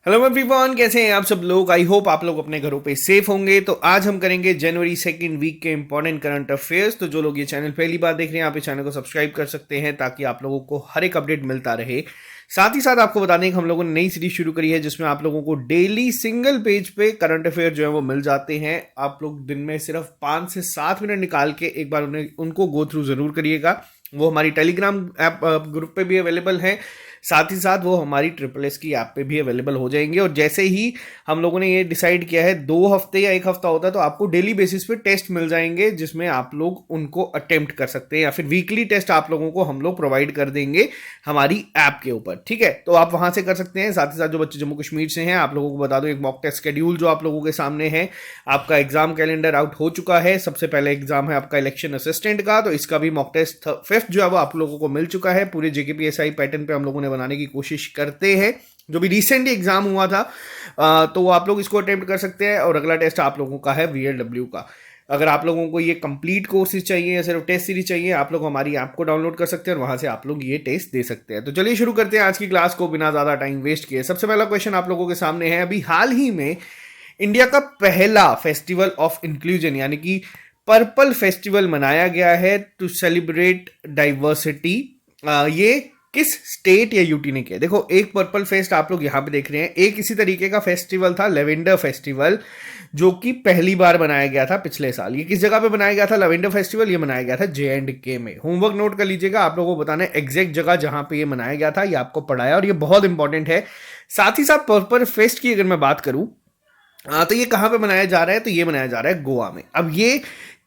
Hello everyone, कैसे हैं आप सब लोग। आई होप आप लोग अपने घरों पे सेफ होंगे। तो आज हम करेंगे जनवरी सेकेंड वीक के इंपॉर्टेंट करंट अफेयर्स। तो जो लोग ये चैनल पहली बार देख रहे हैं, आप इस चैनल को सब्सक्राइब कर सकते हैं ताकि आप लोगों को हर एक अपडेट मिलता रहे। साथ ही साथ आपको बता दें कि हम लोगों ने नई सीरीज शुरू करी है जिसमें आप लोगों को डेली सिंगल पेज पे करंट अफेयर जो है वो मिल जाते हैं। आप लोग दिन में सिर्फ 5 से 7 मिनट निकाल के एक बार उनको गो थ्रू जरूर करिएगा। वो हमारी टेलीग्राम ऐप ग्रुप पे भी अवेलेबल है, साथ ही साथ वो हमारी ट्रिपल एस की ऐप पे भी अवेलेबल हो जाएंगे। और जैसे ही हम लोगों ने ये डिसाइड किया है 2 हफ्ते या 1 हफ्ता होता है तो आपको डेली बेसिस पे टेस्ट मिल जाएंगे जिसमें आप लोग उनको अटेम्प्ट कर सकते हैं, या फिर वीकली टेस्ट आप लोगों को हम लोग प्रोवाइड कर देंगे हमारी ऐप के ऊपर। ठीक है, तो आप वहां से कर सकते हैं। साथ ही साथ जो बच्चे जम्मू कश्मीर से हैं, आप लोगों को बता दो एक मॉक टेस्ट शेड्यूल जो आप लोगों के सामने है। आपका एग्जाम कैलेंडर आउट हो चुका है। सबसे पहले एग्जाम है आपका इलेक्शन असिस्टेंट का, तो इसका भी मॉक टेस्ट 5th जो है वो आप लोगों को मिल चुका है। पूरे जेकेपीएसआई पैटर्न पे हम लोगों ने बनाने की कोशिश करते हैं। जो भी रिसेंटली एग्जाम हुआ था तो आप लोग इसको अटेम्प्ट कर सकते हैं। और अगला टेस्ट आप लोगों का है वीएलडब्ल्यू का। अगर आप लोगों को ये कंप्लीट कोर्सेज चाहिए या सिर्फ टेस्ट सीरीज चाहिए, आप लोग हमारी ऐप को डाउनलोड कर सकते हैं और वहां से आप लोग ये टेस्ट दे सकते हैं। तो चलिए शुरू करते हैं आज की क्लास को बिना ज्यादा टाइम वेस्ट किए। सबसे पहला क्वेश्चन आप लोगों के सामने है, अभी हाल ही में इंडिया का पहला फेस्टिवल ऑफ इंक्लूजन यानी कि पर्पल फेस्टिवल मनाया गया है टू सेलिब्रेट डाइवर्सिटी। ये किस स्टेट या यूटी ने किया? देखो, एक पर्पल फेस्ट आप लोग यहां पे देख रहे हैं, एक इसी तरीके का फेस्टिवल था लेवेंडर फेस्टिवल जो कि पहली बार बनाया गया था पिछले साल। ये किस जगह पे बनाया गया था लेवेंडर फेस्टिवल? ये मनाया गया था J&K में। होमवर्क नोट कर लीजिएगा, आप लोगों को बताना है एग्जैक्ट जगह जहां पे ये मनाया गया था। ये आपको पढ़ाया और ये बहुत इंपॉर्टेंट है। साथ ही साथ पर्पल फेस्ट की अगर मैं बात करूं तो ये कहां पे मनाया जा रहा है? तो ये मनाया जा रहा है गोवा में। अब ये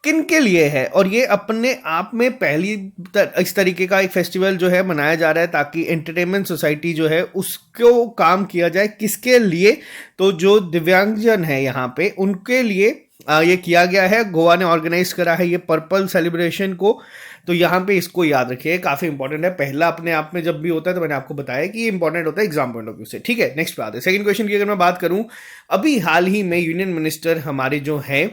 किन के लिए है? और ये अपने आप में इस तरीके का एक फेस्टिवल जो है मनाया जा रहा है ताकि एंटरटेनमेंट सोसाइटी जो है उसको काम किया जाए। किसके लिए? तो जो दिव्यांगजन है यहाँ पे उनके लिए ये किया गया है। गोवा ने ऑर्गेनाइज करा है ये पर्पल सेलिब्रेशन को। तो यहाँ पे इसको याद रखिए, काफी इंपॉर्टेंट है। पहला अपने आप में जब भी होता है तो मैंने आपको बताया कि ये इंपॉर्टेंट होता है एग्जाम पॉइंट ऑफ व्यू से। ठीक है, नेक्स्ट पे आते हैं। सेकंड क्वेश्चन की अगर मैं बात करूं, अभी हाल ही में यूनियन मिनिस्टर हमारे जो है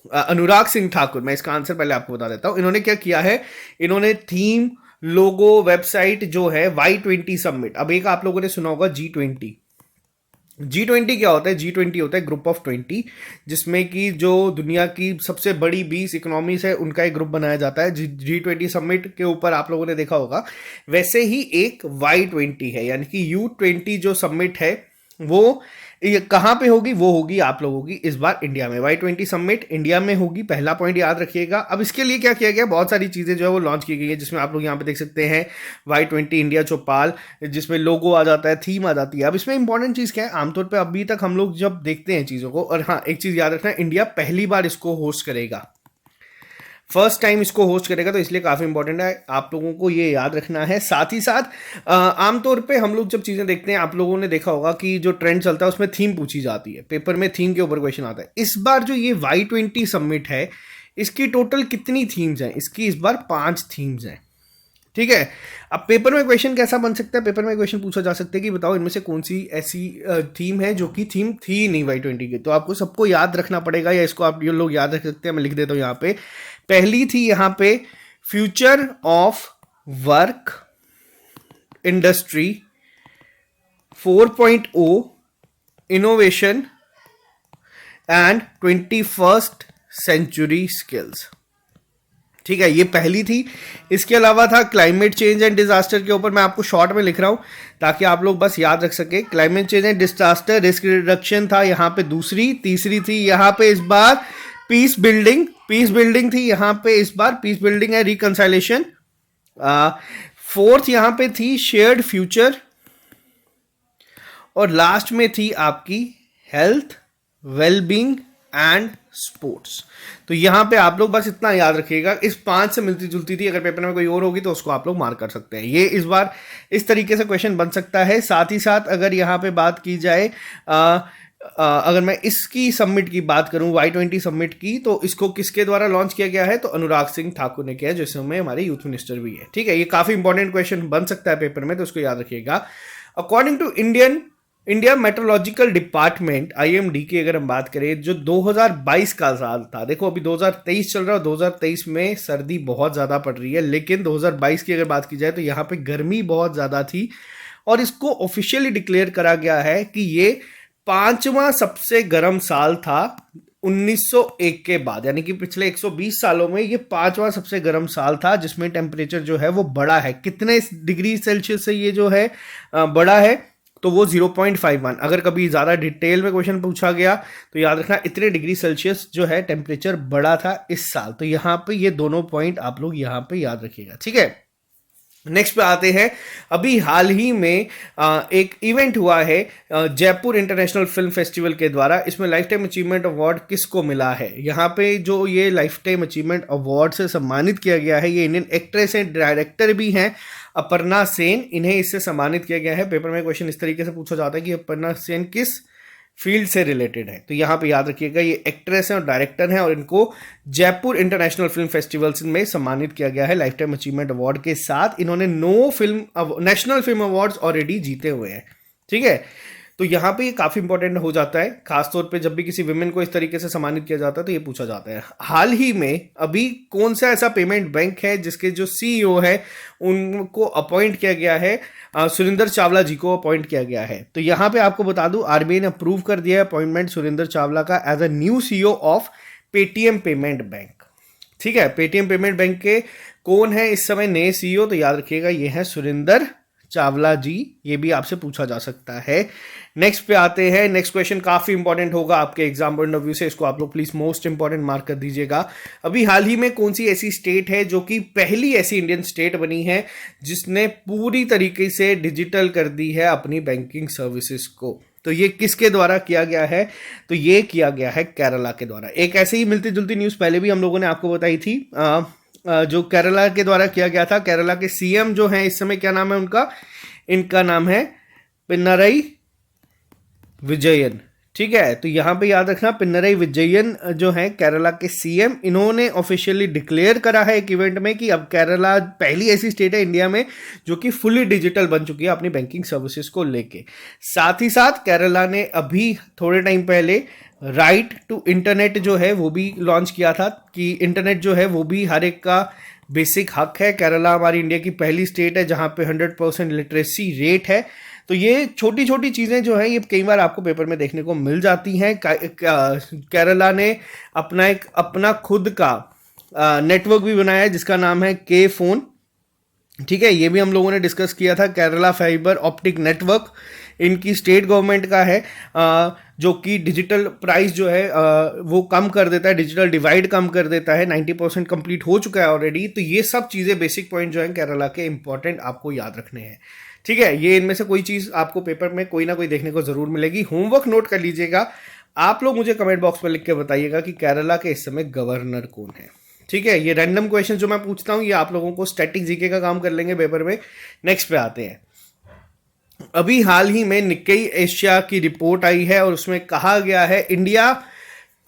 अनुराग सिंह ठाकुर, मैं इसका आंसर पहले आपको बता देता हूं। इन्होंने क्या किया है, इन्होंने थीम, लोगो, वेबसाइट जो है Y20 सबमिट। अब एक आप लोगों ने सुना होगा G20। G20 क्या होता है? G20 होता है ग्रुप ऑफ 20, जिसमें कि जो दुनिया की सबसे बड़ी 20 इकोनॉमीज है उनका एक ग्रुप बनाया जाता है। G20 समिट के ऊपर आप लोगों ने देखा होगा। वैसे ही एक Y20 है, यानी कि U20 जो समिट है वो ये कहां पे होगी? वो होगी आप लोगों की इस बार इंडिया में। Y20 समिट इंडिया में होगी, पहला पॉइंट याद रखिएगा। अब इसके लिए क्या किया गया? बहुत सारी चीजें जो है वो लॉन्च की गई है, जिसमें आप लोग यहां पे देख सकते हैं Y20 इंडिया चौपाल, जिसमें लोगो आ जाता है, थीम आ जाती है। अब इसमें इंपॉर्टेंट चीज क्या है, आमतौर पर अभी तक हम लोग जब देखते हैं चीजों को, और हाँ एक चीज याद रखना, इंडिया पहली बार इसको होस्ट करेगा, फर्स्ट टाइम इसको होस्ट करेगा, तो इसलिए काफी इंपॉर्टेंट है, आप लोगों को ये याद रखना है। साथ ही साथ आमतौर पे हम लोग जब चीजें देखते हैं, आप लोगों ने देखा होगा कि जो ट्रेंड चलता है उसमें थीम पूछी जाती है, पेपर में थीम के ऊपर क्वेश्चन आता है। इस बार जो ये Y20 समिट है, इसकी टोटल कितनी थीम्स हैं? इसकी इस बार 5 थीम्स हैं। ठीक है, अब पेपर में क्वेश्चन कैसा बन सकता है? पेपर में क्वेश्चन पूछा जा सकता है कि बताओ इनमें से कौन सी ऐसी थीम है जो कि थीम थी नहीं Y20 की। तो आपको सबको याद रखना पड़ेगा, या इसको आप ये लोग याद रख सकते हैं। मैं लिख देता हूं यहाँ पे। पहली थी यहाँ पे future of work industry 4.0 innovation and 21st century skills. ठीक है, ये पहली थी। इसके अलावा था क्लाइमेट चेंज एंड डिजास्टर के ऊपर, मैं आपको शॉर्ट में लिख रहा हूं ताकि आप लोग बस याद रख सके। Climate change and disaster risk reduction था यहाँ पे दूसरी। तीसरी थी यहाँ पे इस बार पीस बिल्डिंग थी यहाँ पे इस बार, पीस बिल्डिंग है रिकंसाइलेशन। फोर्थ यहाँ पे थी शेयर्ड फ्यूचर, और लास्ट में थी आपकी हेल्थ, वेलबींग एंड स्पोर्ट्स। तो यहां पे आप लोग बस इतना याद रखिएगा, इस 5 से मिलती जुलती थी। अगर पेपर में कोई और होगी तो उसको आप लोग मार्क कर सकते हैं। ये इस बार इस तरीके से क्वेश्चन बन सकता है। साथ ही साथ अगर यहां पे बात की जाए, अगर मैं इसकी सबमिट की बात करूं Y20 सबमिट की, तो इसको किसके द्वारा लॉन्च किया गया है? तो अनुराग सिंह ठाकुर ने किया है, जो इस समय हमारे यूथ मिनिस्टर भी है। ठीक है, ये काफी इंपॉर्टेंट क्वेश्चन बन सकता है पेपर में, तो उसको याद रखिएगा। According to India Meteorological Department IMD की अगर हम बात करें, जो 2022 का साल था, देखो अभी 2023 चल रहा है, 2023 में सर्दी बहुत ज्यादा पड़ रही है, लेकिन 2022 की अगर बात की जाए तो यहाँ पे गर्मी बहुत ज्यादा थी और इसको ऑफिशियली डिक्लेयर करा गया है कि ये 5वां सबसे गर्म साल था 1901 के बाद, यानी कि पिछले 120 सालों में ये 5वां सबसे गर्म साल था जिसमें टेम्परेचर जो है वो बढ़ा है। कितने डिग्री सेल्सियस से ये जो है बढ़ा है, तो वो 0.51। अगर कभी ज़्यादा डिटेल में क्वेश्चन पूछा गया तो याद रखना इतने डिग्री सेल्सियस जो है टेम्परेचर बढ़ा था इस साल। तो यहाँ पे ये दोनों पॉइंट आप लोग यहाँ पे याद रखिएगा, ठीक है। नेक्स्ट पे आते हैं, अभी हाल ही में एक इवेंट हुआ है जयपुर इंटरनेशनल फिल्म फेस्टिवल के द्वारा। इसमें लाइफ टाइम अचीवमेंट अवार्ड किसको मिला है? यहाँ पे जो ये लाइफ टाइम अचीवमेंट अवार्ड से सम्मानित किया गया है, ये इंडियन एक्ट्रेस हैं, डायरेक्टर भी हैं, अपर्णा सेन, इन्हें इससे सम्मानित किया गया है। पेपर में क्वेश्चन इस तरीके से पूछा जाता है कि अपर्णा सेन किस फील्ड से रिलेटेड है, तो यहाँ पे याद रखिएगा ये एक्ट्रेस हैं और डायरेक्टर हैं और इनको जयपुर इंटरनेशनल फिल्म फेस्टिवल्स में सम्मानित किया गया है लाइफ टाइम अचीवमेंट अवार्ड के साथ। इन्होंने 9 नेशनल फिल्म अवार्ड्स ऑलरेडी जीते हुए हैं, ठीक है। तो यहाँ पे ये काफ़ी इंपॉर्टेंट हो जाता है, खासतौर पे जब भी किसी विमेन को इस तरीके से सम्मानित किया जाता है तो ये पूछा जाता है। हाल ही में अभी कौन सा ऐसा पेमेंट बैंक है जिसके जो सीईओ है उनको अपॉइंट किया गया है, सुरेंद्र चावला जी को अपॉइंट किया गया है। तो यहाँ पे आपको बता दूं आरबीआई ने अप्रूव कर दिया है अपॉइंटमेंट सुरेंद्र चावला का as a new CEO of Paytm payment bank, ठीक है। पेटीएम पेमेंट बैंक के कौन है इस समय नए सीईओ? तो याद रखिएगा ये है सुरेंद्र चावला जी, ये भी आपसे पूछा जा सकता है। नेक्स्ट पे आते हैं, नेक्स्ट क्वेश्चन काफी इंपॉर्टेंट होगा आपके एग्जाम पॉइंट ऑफ व्यू से, इसको आप लोग प्लीज मोस्ट इंपॉर्टेंट मार्क कर दीजिएगा। अभी हाल ही में कौन सी ऐसी स्टेट है जो कि पहली ऐसी इंडियन स्टेट बनी है जिसने पूरी तरीके से डिजिटल कर दी है अपनी बैंकिंग सर्विसेज को? तो ये किसके द्वारा किया गया है? तो ये किया गया है केरला के द्वारा। एक ऐसे ही मिलती जुलती न्यूज पहले भी हम लोगों ने आपको बताई थी, जो केरला के द्वारा किया गया था। केरला के सीएम जो हैं इस समय, क्या नाम है उनका? इनका नाम है पिनरई विजयन, ठीक है। तो यहां पे याद रखना पिनरई विजयन जो है केरला के सीएम, इन्होंने ऑफिशियली डिक्लेयर करा है एक इवेंट में कि अब केरला पहली ऐसी स्टेट है इंडिया में जो कि फुली डिजिटल बन चुकी है अपनी बैंकिंग सर्विसेज को लेके। साथ ही साथ केरला ने अभी थोड़े टाइम पहले राइट टू इंटरनेट जो है वो भी लॉन्च किया था कि इंटरनेट जो है वो भी हर एक का बेसिक हक है। केरला हमारी इंडिया की पहली स्टेट है जहां पे 100% लिटरेसी रेट है। तो ये छोटी छोटी चीज़ें जो है ये कई बार आपको पेपर में देखने को मिल जाती हैं। केरला ने अपना खुद का नेटवर्क भी बनाया है जिसका नाम है के फोन, ठीक है। ये भी हम लोगों ने डिस्कस किया था। केरला फाइबर ऑप्टिक नेटवर्क इनकी स्टेट गवर्नमेंट का है, जो कि डिजिटल प्राइस जो है वो कम कर देता है, डिजिटल डिवाइड कम कर देता है। 90% कंप्लीट हो चुका है ऑलरेडी। तो ये सब चीज़ें बेसिक पॉइंट जो है केरला के इंपॉर्टेंट आपको याद रखने हैं, ठीक है। ये इनमें से कोई चीज़ आपको पेपर में कोई ना कोई देखने को जरूर मिलेगी। होमवर्क नोट कर लीजिएगा। आप लोग मुझे कमेंट बॉक्स में लिख के बताइएगा कि केरला के इस समय गवर्नर कौन है, ठीक है। ये रैंडम क्वेश्चन जो मैं पूछता हूँ ये आप लोगों को स्टैटिक जीके का काम कर लेंगे पेपर में। नेक्स्ट पे आते हैं, अभी हाल ही में निक्केई एशिया की रिपोर्ट आई है और उसमें कहा गया है इंडिया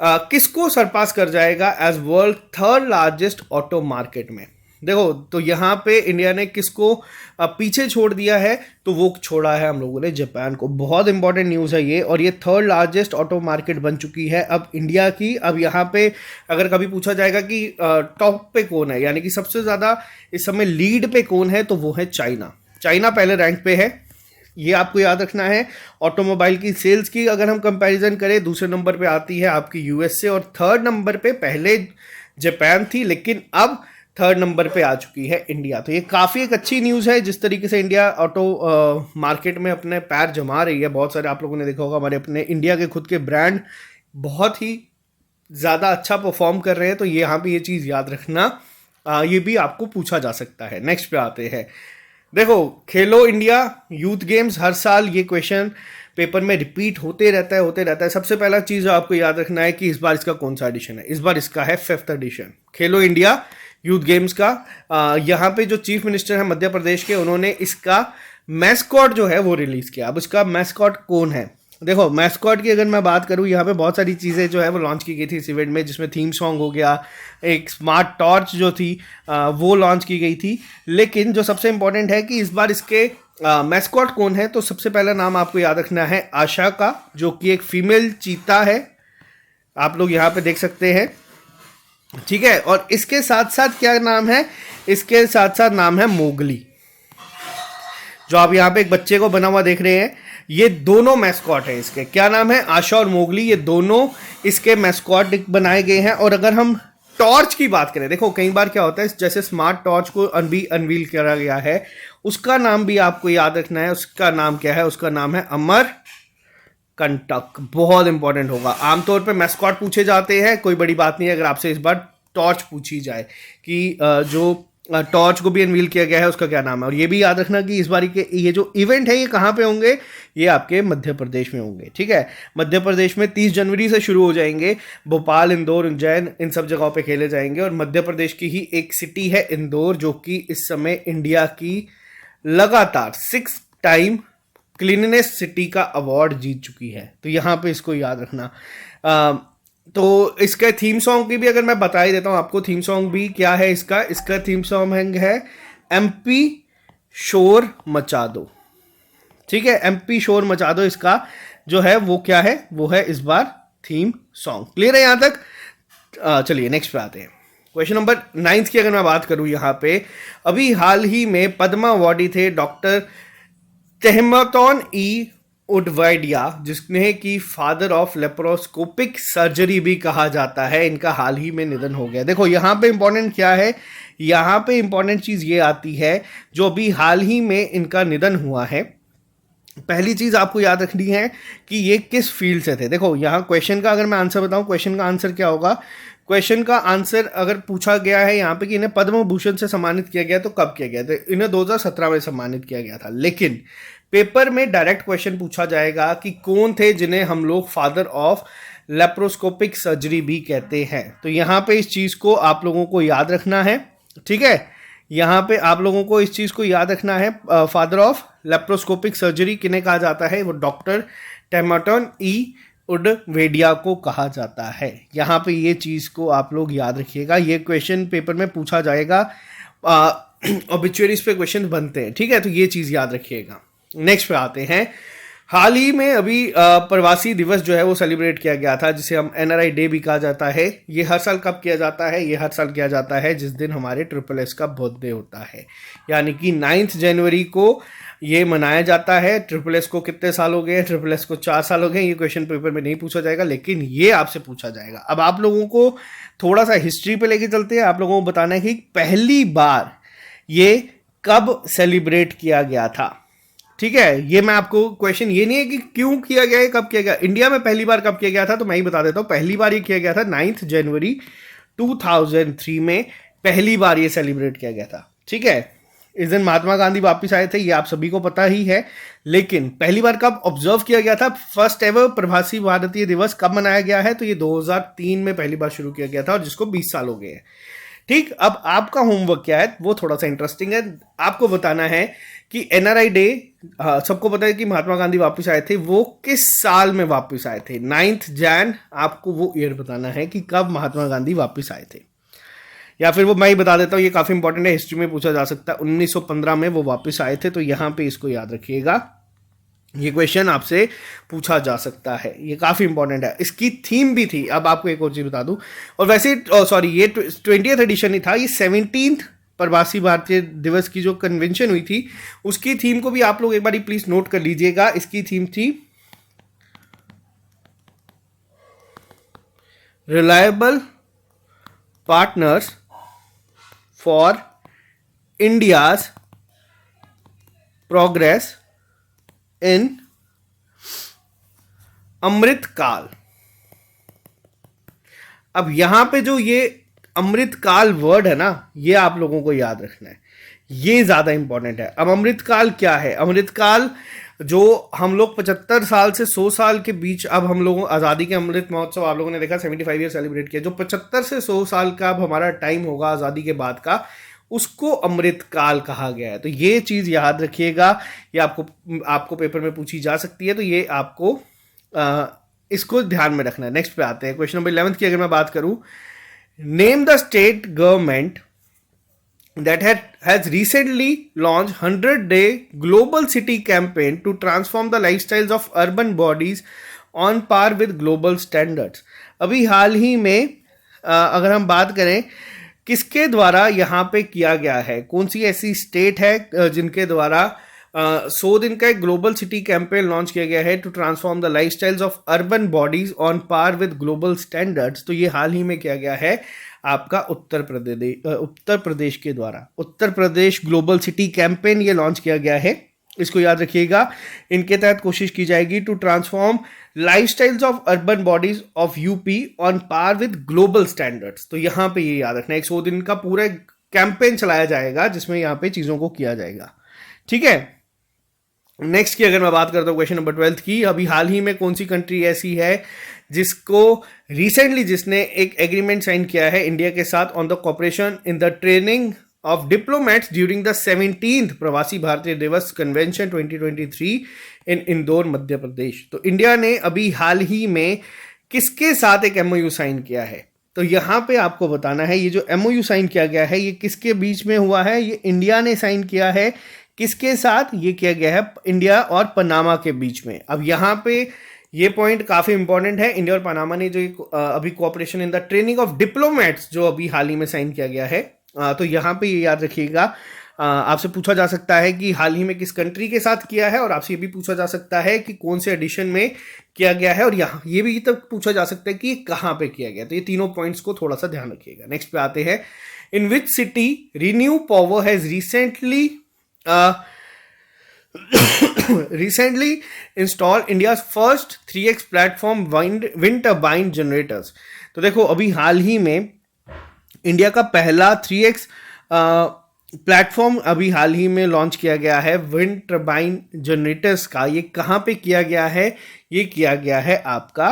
किसको सरपास कर जाएगा as world 3rd largest auto market में। देखो तो यहाँ पे इंडिया ने किसको पीछे छोड़ दिया है? तो वो छोड़ा है हम लोगों ने जापान को। बहुत इंपॉर्टेंट न्यूज़ है ये, और ये 3rd लार्जेस्ट ऑटो मार्केट बन चुकी है अब इंडिया की। अब यहाँ पे अगर कभी पूछा जाएगा कि टॉप पे कौन है, यानी कि सबसे ज़्यादा इस समय लीड पे कौन है, तो वो है चाइना। चाइना पहले रैंक पे है, ये आपको याद रखना है। ऑटोमोबाइल की सेल्स की अगर हम कंपैरिजन करें, दूसरे नंबर पे आती है आपकी यूएसए और 3rd नंबर पे पहले जापान थी, लेकिन अब 3rd नंबर पे आ चुकी है इंडिया। तो ये काफ़ी एक अच्छी न्यूज़ है जिस तरीके से इंडिया ऑटो मार्केट में अपने पैर जमा रही है। बहुत सारे आप लोगों ने देखा होगा हमारे अपने इंडिया के खुद के ब्रांड बहुत ही ज़्यादा अच्छा परफॉर्म कर रहे हैं। तो ये यहाँ पे ये चीज़ याद रखना, ये भी आपको पूछा जा सकता है। नेक्स्ट पे आते हैं, देखो खेलो इंडिया यूथ गेम्स, हर साल ये क्वेश्चन पेपर में रिपीट होते रहता है। सबसे पहला चीज़ आपको याद रखना है कि इस बार इसका कौन सा एडिशन है। इस बार इसका है 5th एडिशन खेलो इंडिया यूथ गेम्स का। यहाँ पे जो चीफ मिनिस्टर है मध्य प्रदेश के, उन्होंने इसका मैस्कॉट जो है वो रिलीज किया। अब इसका मैस्कॉट कौन है? देखो मैस्कॉट की अगर मैं बात करूँ, यहाँ पे बहुत सारी चीज़ें जो है वो लॉन्च की गई थी इस इवेंट में, जिसमें थीम सॉन्ग हो गया, एक स्मार्ट टॉर्च जो थी वो लॉन्च की गई थी। लेकिन जो सबसे इंपॉर्टेंट है कि इस बार इसके मैस्कॉट कौन है, तो सबसे पहला नाम आपको याद रखना है आशा का, जो कि एक फीमेल चीता है, आप लोग यहाँ पे देख सकते हैं, ठीक है। और इसके साथ साथ क्या नाम है? इसके साथ साथ नाम है मोगली। जो आप यहाँ पे एक बच्चे को बना हुआ देख रहे हैं, ये दोनों मैस्कॉट है इसके। क्या नाम है? आशा और मोगली, ये दोनों इसके मैस्कॉट बनाए गए हैं। और अगर हम टॉर्च की बात करें, देखो कई बार क्या होता है, जैसे स्मार्ट टॉर्च को अनवील करा गया है, उसका नाम भी आपको याद रखना है। उसका नाम क्या है? उसका नाम है अमर कंटक। बहुत इंपॉर्टेंट होगा। आमतौर पे मैस्कॉट पूछे जाते हैं, कोई बड़ी बात नहीं है अगर आपसे इस बार टॉर्च पूछी जाए कि जो टॉर्च को भी अनवील किया गया है उसका क्या नाम है। और ये भी याद रखना कि इस बारी के ये जो इवेंट है ये कहाँ पे होंगे? ये आपके मध्य प्रदेश में होंगे। ठीक है, मध्य प्रदेश में 30 जनवरी से शुरू हो जाएंगे। भोपाल, इंदौर, उज्जैन, इन सब जगहों पे खेले जाएंगे। और मध्य प्रदेश की ही एक सिटी है इंदौर, जो कि इस समय इंडिया की लगातार 6 टाइम क्लीननेस सिटी का अवार्ड जीत चुकी है। तो यहाँ पे इसको याद रखना। तो इसका थीम सॉन्ग की भी अगर मैं बता ही देता हूँ आपको, थीम सॉन्ग भी क्या है इसका थीम सॉन्ग है एमपी शोर मचा दो। ठीक है, एमपी शोर मचा दो इसका जो है वो क्या है, वो है इस बार थीम सॉन्ग। क्लियर है यहाँ तक? चलिए नेक्स्ट पे आते हैं। क्वेश्चन नंबर 9 की अगर मैं बात करूँ, यहाँ पे अभी हाल ही में पद्मा अवार्डी थे डॉक्टर तेहमतौन ई उडवाइडिया, जिसने की फादर ऑफ लेप्रोस्कोपिक सर्जरी भी कहा जाता है। इनका हाल ही में निधन हो गया। देखो यहाँ पे इंपॉर्टेंट क्या है, यहाँ पे इंपॉर्टेंट चीज ये आती है जो अभी हाल ही में इनका निधन हुआ है। पहली चीज आपको याद रखनी है कि ये किस फील्ड से थे। देखो यहाँ क्वेश्चन का अगर मैं आंसर बताऊं, क्वेश्चन का आंसर क्या होगा? क्वेश्चन का आंसर अगर पूछा गया है यहाँ पे कि इन्हें पद्म भूषण से सम्मानित किया गया, तो कब किया गया? तो इन्हें 2017 में सम्मानित किया गया था। लेकिन पेपर में डायरेक्ट क्वेश्चन पूछा जाएगा कि कौन थे जिन्हें हम लोग फादर ऑफ लेप्रोस्कोपिक सर्जरी भी कहते हैं। तो यहाँ पे इस चीज को आप लोगों को याद रखना है। ठीक है, यहाँ पे आप लोगों को इस चीज को याद रखना है। फादर ऑफ लेप्रोस्कोपिक सर्जरी किन्हें कहा जाता है? वो डॉक्टर तेहमतौन ई उडवेडिया को कहा जाता है। यहाँ पे ये चीज को आप लोग याद रखिएगा। ये क्वेश्चन पेपर में पूछा जाएगा, ऑब्ituaries पे क्वेश्चन बनते हैं। ठीक है, तो ये चीज याद रखिएगा। नेक्स्ट पे आते हैं। हाल ही में अभी प्रवासी दिवस जो है वो सेलिब्रेट किया गया था, जिसे हम एनआरआई डे भी कहा जाता है। ये हर साल कब किया जाता है? ये हर साल किया जाता है जिस दिन हमारे SSS का बर्थडे होता है, यानी कि 9 जनवरी को ये मनाया जाता है। SSS को कितने साल हो गए? SSS को 4 साल हो गए। ये क्वेश्चन पेपर में नहीं पूछा जाएगा, लेकिन ये आपसे पूछा जाएगा। अब आप लोगों को थोड़ा सा हिस्ट्री पे लेके चलते हैं। आप लोगों को बताना है कि पहली बार ये कब सेलिब्रेट किया गया था। ठीक है, ये मैं आपको क्वेश्चन ये नहीं है कि क्यों किया गया है, कब किया गया। इंडिया में पहली बार कब किया गया था, तो मैं ही बता देता हूँ। पहली बार ये किया गया था 9 जनवरी 2003 में, पहली बार ये सेलिब्रेट किया गया था। ठीक है, इस दिन महात्मा गांधी वापस आए थे, ये आप सभी को पता ही है। लेकिन पहली बार कब ऑब्जर्व किया गया था, फर्स्ट एवर प्रवासी भारतीय दिवस कब मनाया गया है, तो ये 2003 में पहली बार शुरू किया गया था, और जिसको 20 साल हो गए हैं। ठीक, अब आपका होमवर्क क्या है, वो थोड़ा सा इंटरेस्टिंग है। आपको बताना है कि एनआरआई डे, सबको पता है कि महात्मा गांधी वापस आए थे, वो किस साल में वापस आए थे। 9 जैन, आपको वो ईयर बताना है कि कब महात्मा गांधी वापस आए थे, या फिर वो मैं ही बता देता हूँ। ये काफी इंपॉर्टेंट है, हिस्ट्री में पूछा जा सकता है। 1915 में वो वापस आए थे, तो यहाँ पे इसको याद रखिएगा। ये क्वेश्चन आपसे पूछा जा सकता है, ये काफी इंपॉर्टेंट है। इसकी थीम भी थी। अब आपको एक और चीज बता दूं, और वैसे सॉरी, ये 20th एडिशन ही था। ये 17th प्रवासी भारतीय दिवस की जो कन्वेंशन हुई थी, उसकी थीम को भी आप लोग एक बार प्लीज नोट कर लीजिएगा। इसकी थीम थी reliable partners for India's progress in Amrit Kaal. अब यहां पे जो ये अमृत काल वर्ड है ना, ये आप लोगों को याद रखना है, ये ज्यादा इंपॉर्टेंट है। अब अमृत काल क्या है? अमृत काल जो हम लोग 75 साल से 100 साल के बीच, अब हम लोगों आज़ादी के अमृत महोत्सव आप लोगों ने देखा 75 ईयर सेलिब्रेट किया। जो 75 से 100 साल का अब हमारा टाइम होगा आज़ादी के बाद का, उसको अमृत काल कहा गया है। तो ये चीज़ याद रखिएगा, ये आपको पेपर में पूछी जा सकती है, तो ये आपको इसको ध्यान में रखना है। नेक्स्ट पे आते हैं। क्वेश्चन नंबर 11 की अगर मैं बात करूं, name the state government that has recently launched 100-day global city campaign to transform the lifestyles of urban bodies on par with global standards। अभी हाल ही में अगर हम बात करें किसके द्वारा यहाँ पे किया गया है, कौन सी ऐसी स्टेट है जिनके द्वारा 100 दिन का एक ग्लोबल सिटी कैंपेन लॉन्च किया गया है to transform the lifestyles of urban bodies on par with global standards. तो ये हाल ही में किया गया है आपका उत्तर प्रदेश के द्वारा। Uttar Pradesh global city campaign ये लॉन्च किया गया है, इसको याद रखिएगा। इनके तहत कोशिश की जाएगी to transform lifestyles of urban bodies of UP on par with global standards. तो यहाँ पे ये याद रखना है, 100 दिन का पूरा कैंपेन चलाया जाएगा जिसमें यहाँ पे चीजों को किया जाएगा। ठीक है, नेक्स्ट की अगर मैं बात करता हूँ क्वेश्चन नंबर 12 की, अभी हाल ही में कौन सी कंट्री ऐसी है जिसको रिसेंटली जिसने एक एग्रीमेंट साइन किया है इंडिया के साथ on the cooperation in the training of diplomats during the 17th प्रवासी भारतीय दिवस कन्वेंशन 2023 इन इंदौर मध्य प्रदेश। तो इंडिया ने अभी हाल ही में किसके साथ एक एमओयू साइन किया है? तो यहाँ पे आपको बताना है ये जो एमओयू साइन किया गया है ये किसके बीच में हुआ है? ये इंडिया ने साइन किया है। किसके साथ ये किया गया है? इंडिया और पनामा के बीच में। अब यहाँ पे ये पॉइंट काफी इंपॉर्टेंट है। इंडिया और पनामा ने जो अभी cooperation in the training of diplomats जो अभी हाल ही में साइन किया गया है, तो यहाँ पे ये याद रखिएगा। आपसे पूछा जा सकता है कि हाल ही में किस कंट्री के साथ किया है, और आपसे ये भी पूछा जा सकता है कि कौन से एडिशन में किया गया है, और यहाँ ये भी तक पूछा जा सकता है कि कहाँ पे किया गया। तो ये तीनों पॉइंट्स को थोड़ा सा ध्यान रखिएगा। नेक्स्ट पे आते हैं, in which city ReNew Power has recently installed India's first 3x platform wind turbine generators। तो देखो अभी हाल ही में इंडिया का पहला 3x प्लेटफॉर्म अभी हाल ही में लॉन्च किया गया है विंड टर्बाइन जनरेटर्स का। ये कहाँ पे किया गया है? ये किया गया है आपका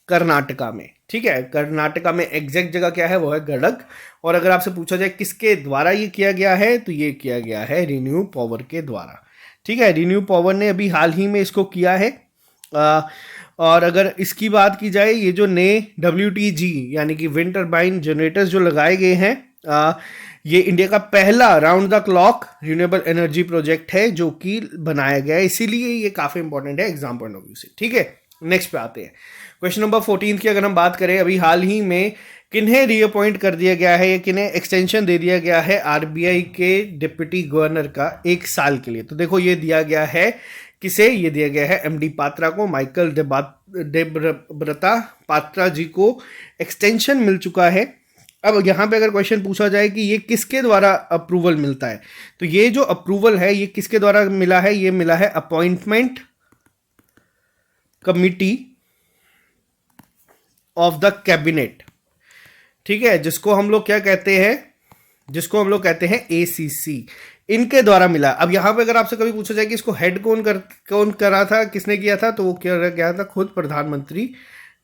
कर्नाटका में। ठीक है, कर्नाटका में एग्जैक्ट जगह क्या है? वो है गडक। और अगर आपसे पूछा जाए किसके द्वारा ये किया गया है, तो ये किया गया है रिन्यू पावर के द्वारा। ठीक है, रिन्यू पावर ने अभी हाल ही में इसको किया है। और अगर इसकी बात की जाए, ये जो नए WTG यानी कि विंड टर्बाइन जनरेटर्स जो लगाए गए हैं, ये इंडिया का पहला round the clock renewable energy project है जो कि बनाया गया है, इसीलिए ये काफी इंपॉर्टेंट है एग्जाम पॉइंट ऑफ व्यू से। ठीक है, नेक्स्ट पे आते हैं। क्वेश्चन नंबर 14 की अगर हम बात करें, अभी हाल ही में किन्हें रीअपॉइंट कर दिया गया है या किन्हें एक्सटेंशन दे दिया गया है RBI के डिप्टी गवर्नर का 1 साल के लिए? तो देखो ये दिया गया है किसे? ये दिया गया है MD पात्रा को, माइकल देब्रता पात्रा जी को एक्सटेंशन मिल चुका है। अब यहाँ पे अगर क्वेश्चन पूछा जाए कि ये किसके द्वारा अप्रूवल मिलता है, तो ये जो अप्रूवल है ये किसके द्वारा मिला है? ये मिला है appointment committee of the cabinet. ठीक है, जिसको हम लोग क्या कहते हैं? जिसको हम लोग कहते हैं ACC, इनके द्वारा मिला। अब यहां पे अगर आपसे कभी पूछा जाए कि इसको हेड कौन करा था, किसने किया था, तो वो क्या गया था? खुद प्रधानमंत्री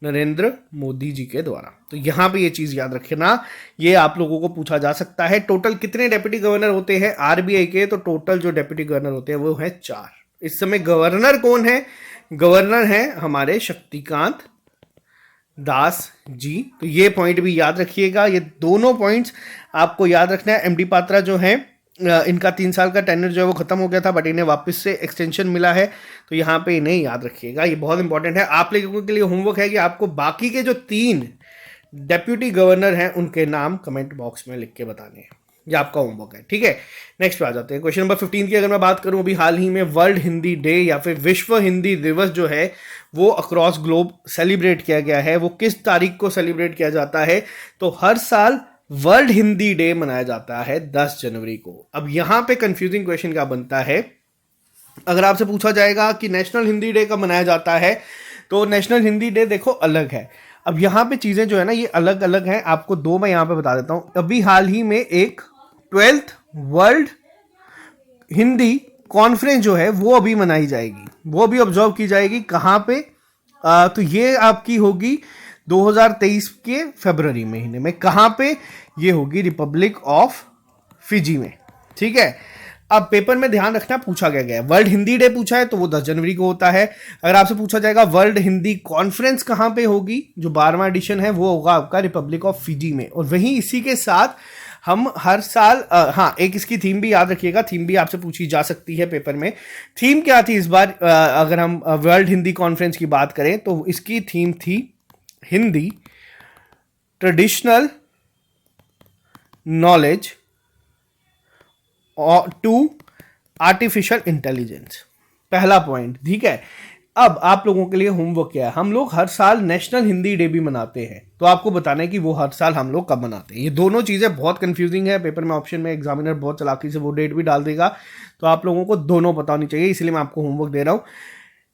नरेंद्र मोदी जी के द्वारा। तो यहां पे ये चीज याद रखना, ये आप लोगों को पूछा जा सकता है। टोटल कितने डेप्यूटी गवर्नर होते हैं RBI के? तो टोटल जो डेप्यूटी गवर्नर होते हैं वो है 4। इस समय गवर्नर कौन है? गवर्नर है हमारे शक्तिकांत दास जी। तो ये पॉइंट भी याद रखिएगा, ये दोनों पॉइंट्स आपको याद रखना है। MD पात्रा जो है, इनका 3 साल का टेन्योर जो है वो खत्म हो गया था, बट इन्हें वापस से एक्सटेंशन मिला है, तो यहाँ पे इन्हें याद रखिएगा, ये बहुत इंपॉर्टेंट है। आप लोगों के लिए होमवर्क है कि आपको बाकी के जो 3 डेप्यूटी गवर्नर हैं उनके नाम कमेंट बॉक्स में लिख के बताने हैं, ये आपका होमवर्क है। ठीक है, नेक्स्ट पे आ जाते हैं। क्वेश्चन नंबर 15 की अगर मैं बात करूं, अभी हाल ही में वर्ल्ड हिंदी डे या फिर विश्व हिंदी दिवस जो है वो अक्रॉस ग्लोब सेलिब्रेट किया गया है। वो किस तारीख को सेलिब्रेट किया जाता है? तो हर साल वर्ल्ड हिंदी डे मनाया जाता है 10 जनवरी को। अब यहां पे कंफ्यूजिंग क्वेश्चन क्या बनता है? अगर आपसे पूछा जाएगा कि नेशनल हिंदी डे कब मनाया जाता है, तो नेशनल हिंदी डे देखो अलग है। अब यहाँ पे चीजें जो है ना ये अलग अलग हैं, आपको 2 मैं यहाँ पे बता देता हूँ। अभी हाल ही में एक 12th वर्ल्ड हिंदी कॉन्फ्रेंस जो है वो अभी मनाई जाएगी, वो भी ऑब्जर्व की जाएगी। कहाँ पे? तो ये आपकी होगी 2023 के फरवरी महीने में। कहाँ पे? ये होगी रिपब्लिक ऑफ फिजी में। ठीक है, अब पेपर में ध्यान रखना पूछा क्या गया है। वर्ल्ड हिंदी डे पूछा है तो वो 10 जनवरी को होता है। अगर आपसे पूछा जाएगा वर्ल्ड हिंदी कॉन्फ्रेंस कहाँ पे होगी, जो 12वां एडिशन है वो होगा आपका रिपब्लिक ऑफ फिजी में। और वहीं इसी के साथ हम हर साल हाँ, एक इसकी थीम भी याद रखिएगा, थीम भी आपसे पूछी जा सकती है पेपर में। थीम क्या थी इस बार? अगर हम वर्ल्ड हिंदी कॉन्फ्रेंस की बात करें तो इसकी थीम थी Hindi traditional knowledge to artificial intelligence, पहला पॉइंट, ठीक है। अब आप लोगों के लिए होमवर्क क्या है, हम लोग हर साल नेशनल हिंदी डे भी मनाते हैं, तो आपको बताना है कि वो हर साल हम लोग कब मनाते हैं। ये दोनों चीज़ें बहुत कंफ्यूजिंग है, पेपर में ऑप्शन में एग्जामिनर बहुत चालाकी से वो डेट भी डाल देगा, तो आप लोगों को दोनों पता होनी चाहिए, इसलिए मैं आपको होमवर्क दे रहा हूँ।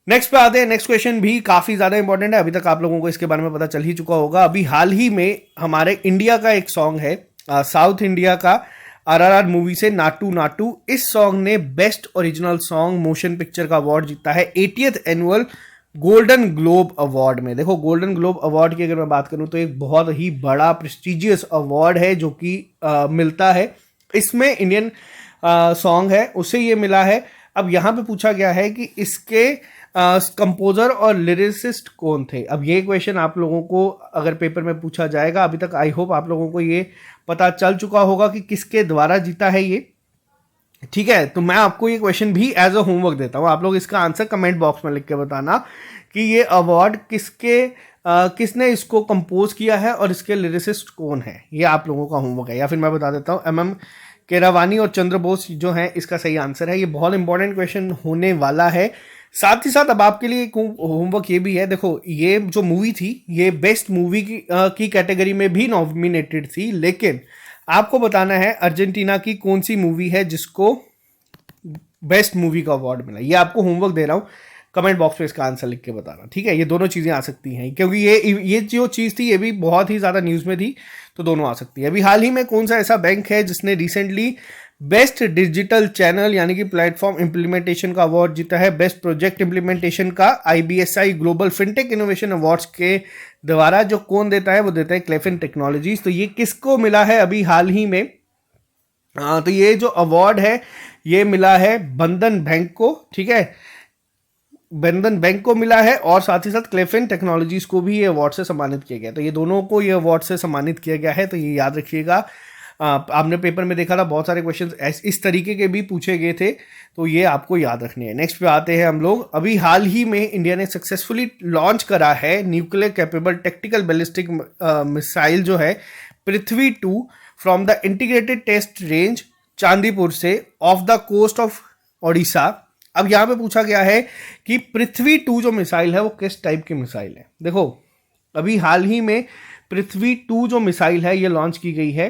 नेक्स्ट पे आते हैं, नेक्स्ट क्वेश्चन भी काफी ज्यादा इंपॉर्टेंट है, अभी तक आप लोगों को इसके बारे में पता चल ही चुका होगा। अभी हाल ही में हमारे इंडिया का एक सॉन्ग है, साउथ इंडिया का आरआरआर मूवी से नाटू नाटू, इस सॉन्ग ने best original song motion picture का अवार्ड जीता है 80th annual golden globe award में। देखो गोल्डन ग्लोब अवार्ड की अगर मैं बात करूं तो एक बहुत ही बड़ा प्रेस्टिजियस अवार्ड है जो कि मिलता है, इसमें इंडियन सॉन्ग है उसे ये मिला है। अब यहाँ पे पूछा गया है कि इसके कंपोजर और लिरिसिस्ट कौन थे। अब ये क्वेश्चन आप लोगों को अगर पेपर में पूछा जाएगा, अभी तक आई होप आप लोगों को ये पता चल चुका होगा कि किसके द्वारा जीता है ये, ठीक है। तो मैं आपको ये क्वेश्चन भी एज अ होमवर्क देता हूँ, आप लोग इसका आंसर कमेंट बॉक्स में लिख के बताना कि ये अवार्ड किसने इसको कंपोज किया है और इसके लिरिसिस्ट कौन है, ये आप लोगों का होमवर्क है। या फिर मैं बता देता हूँ, MM केरावानी और चंद्र बोस जो है इसका सही आंसर है। ये बहुत इंपॉर्टेंट क्वेश्चन होने वाला है। साथ ही साथ अब आपके लिए एक होमवर्क ये भी है, देखो ये जो मूवी थी ये बेस्ट मूवी की कैटेगरी में भी नॉमिनेटेड थी, लेकिन आपको बताना है अर्जेंटीना की कौन सी मूवी है जिसको बेस्ट मूवी का अवार्ड मिला। ये आपको होमवर्क दे रहा हूँ, कमेंट बॉक्स में इसका आंसर लिख के बताना, ठीक है। ये दोनों चीज़ें आ सकती हैं क्योंकि ये जो चीज़ थी ये भी बहुत ही ज़्यादा न्यूज़ में थी, तो दोनों आ सकती है। अभी हाल ही में कौन सा ऐसा बैंक है जिसने रिसेंटली बेस्ट डिजिटल चैनल यानी कि प्लेटफॉर्म इंप्लीमेंटेशन का अवार्ड जीता है, बेस्ट प्रोजेक्ट इंप्लीमेंटेशन का IBSI global fintech innovation awards के द्वारा, जो कौन देता है वो देता है क्लेफिन टेक्नोलॉजीज। तो ये किसको मिला है अभी हाल ही में, तो ये जो अवार्ड है ये मिला है बंधन बैंक को, ठीक है, बंधन बैंक को मिला है, और साथ ही साथ क्लेफिन टेक्नोलॉजीज को भी ये अवार्ड से सम्मानित किया गया। तो ये दोनों को ये अवार्ड से सम्मानित किया गया है, तो ये याद रखिएगा। आपने पेपर में देखा था बहुत सारे क्वेश्चंस इस तरीके के भी पूछे गए थे, तो ये आपको याद रखने हैं। नेक्स्ट पे आते हैं हम लोग, अभी हाल ही में इंडिया ने सक्सेसफुली लॉन्च करा है nuclear capable tactical ballistic missile जो है पृथ्वी-2 from the integrated test range Chandipur से off the coast of Odisha. अब यहाँ पे पूछा गया है कि पृथ्वी-2 जो मिसाइल है वो किस टाइप की मिसाइल है। देखो अभी हाल ही में पृथ्वी-2 जो मिसाइल है ये लॉन्च की गई है।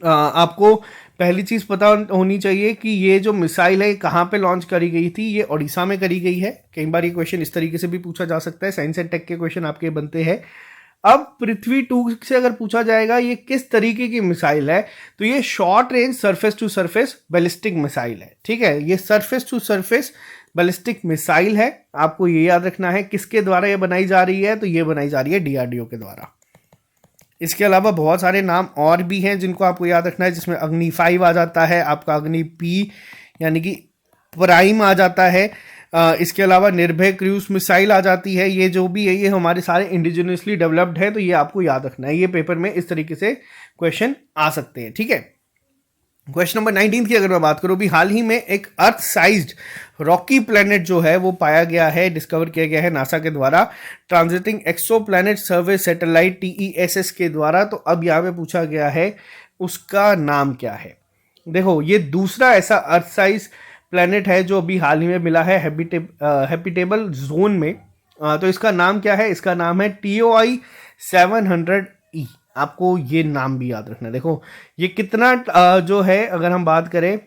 आपको पहली चीज़ पता होनी चाहिए कि ये जो मिसाइल है कहाँ पे लॉन्च करी गई थी, ये ओडिशा में करी गई है। कई बार ये क्वेश्चन इस तरीके से भी पूछा जा सकता है, साइंस एंड टेक के क्वेश्चन आपके बनते हैं। अब पृथ्वी-2 से अगर पूछा जाएगा ये किस तरीके की मिसाइल है, तो ये short range surface to surface ballistic missile है, ठीक है। ये surface to surface ballistic missile है, आपको ये याद रखना है। किसके द्वारा ये बनाई जा रही है, तो ये बनाई जा रही है DRDO के द्वारा। इसके अलावा बहुत सारे नाम और भी हैं जिनको आपको याद रखना है, जिसमें अग्नि 5 आ जाता है, आपका अग्नि P यानी कि प्राइम आ जाता है। इसके अलावा निर्भय क्रूज मिसाइल आ जाती है। ये जो भी है ये हमारे सारे इंडिजिनियसली डेवलप्ड है, तो ये आपको याद रखना है। ये पेपर में इस तरीके से क्वेश्चन आ सकते हैं, ठीक है। क्वेश्चन नंबर 19 की अगर मैं बात करूं, भी हाल ही में एक अर्थ साइज्ड रॉकी प्लैनेट जो है वो पाया गया है, डिस्कवर किया गया है नासा के द्वारा ट्रांजिटिंग एक्सो प्लैनेट सर्वे सैटेलाइट TESS के द्वारा। तो अब यहाँ पे पूछा गया है उसका नाम क्या है। देखो ये दूसरा ऐसा अर्थ साइज प्लैनेट है जो अभी हाल ही में मिला है हैबिटेबल जोन में। तो इसका नाम क्या है, इसका नाम है TOI 700E। आपको ये नाम भी याद रखना है। देखो ये कितना जो है अगर हम बात करें